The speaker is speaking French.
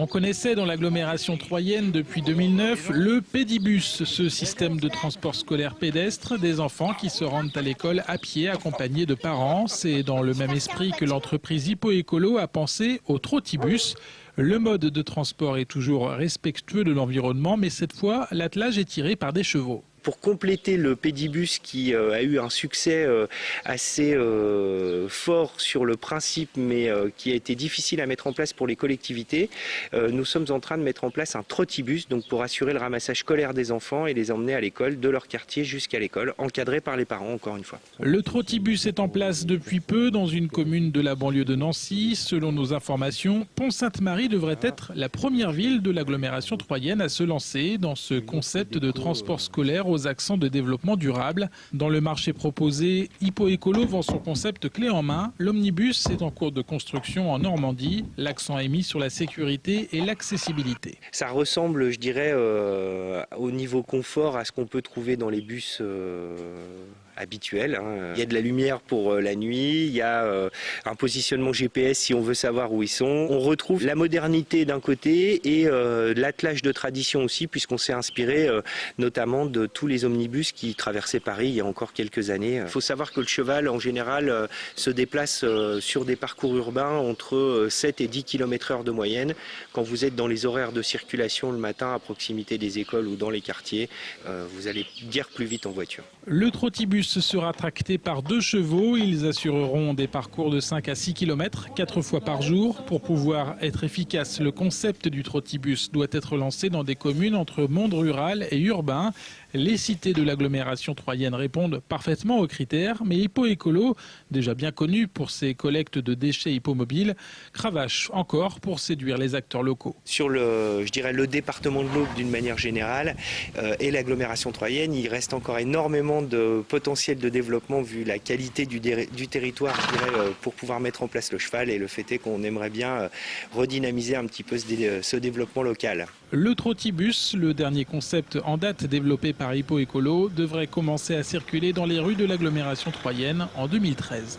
On connaissait dans l'agglomération troyenne depuis 2009 le Pédibus, ce système de transport scolaire pédestre des enfants qui se rendent à l'école à pied accompagnés de parents. C'est dans le même esprit que l'entreprise Hippo-Écolo a pensé au Trottibus. Le mode de transport est toujours respectueux de l'environnement, mais cette fois, l'attelage est tiré par des chevaux. Pour compléter le Pédibus qui a eu un succès assez fort sur le principe, mais qui a été difficile à mettre en place pour les collectivités, nous sommes en train de mettre en place un Trottibus, donc pour assurer le ramassage scolaire des enfants et les emmener à l'école, de leur quartier jusqu'à l'école, encadré par les parents encore une fois. Le Trottibus est en place depuis peu dans une commune de la banlieue de Nancy. Selon nos informations, Pont-Sainte-Marie devrait être la première ville de l'agglomération troyenne à se lancer dans ce concept de transport scolaire aux accents de développement durable. Dans le marché proposé, Hippo-Écolo vend son concept clé en main. L'omnibus est en cours de construction en Normandie. L'accent est mis sur la sécurité et l'accessibilité. Ça ressemble, je dirais, au niveau confort à ce qu'on peut trouver dans les bus habituels. Il y a de la lumière pour la nuit, il y a un positionnement GPS si on veut savoir où ils sont. On retrouve la modernité d'un côté et l'attelage de tradition aussi, puisqu'on s'est inspiré notamment de tous les omnibus qui traversaient Paris il y a encore quelques années. Il faut savoir que le cheval en général se déplace sur des parcours urbains entre 7 et 10 km/h de moyenne. Quand vous êtes dans les horaires de circulation le matin à proximité des écoles ou dans les quartiers, vous allez guère plus vite en voiture. Le Trottibus sera tracté par 2 chevaux. Ils assureront des parcours de 5 à 6 km, 4 fois par jour. Pour pouvoir être efficace, le concept du Trottibus doit être lancé dans des communes entre monde rural et urbain. Les cités de l'agglomération troyenne répondent parfaitement aux critères, mais Hippo-Écolo, déjà bien connu pour ses collectes de déchets hippomobiles, cravache encore pour séduire les acteurs locaux. Sur le département de l'Aube d'une manière générale et l'agglomération troyenne, il reste encore énormément de potentiel de développement vu la qualité du territoire, je dirais, pour pouvoir mettre en place le cheval, et le fait est qu'on aimerait bien redynamiser un petit peu ce développement local. Le Trottibus, le dernier concept en date développé par Hippo-Écolo, devrait commencer à circuler dans les rues de l'agglomération troyenne en 2013.